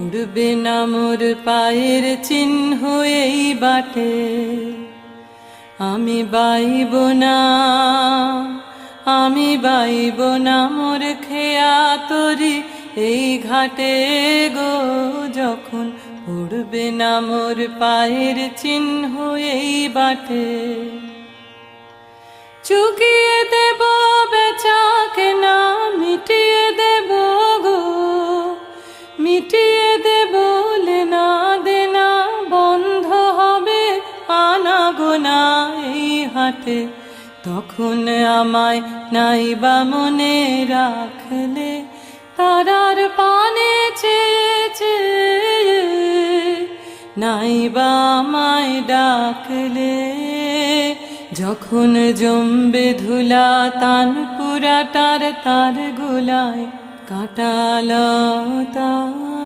পড়বে না মোর পায়ের চিহ্ন এই বাটে, আমি বাইব না, আমি বাইব না মোর খেয়া তরি এই ঘাটে গো। যখন পড়বে না মোর পায়ের চিহ্ন এই বাটে, চুকিয়ে দেব বেচা কেনা, মিটিয়ে দেব গো, মিটিয়ে দেব লেনা দেনা, বন্ধ হবে আনা গোনা এই হাটে। তখন আমায় নাইবা মনে রাখলে, তারার পানে চেয়ে চেয়ে নাইবা আমায় ডাকলে। যখন জমবে ধুলা তান পুরাটার তার গোলায় কাটালতা,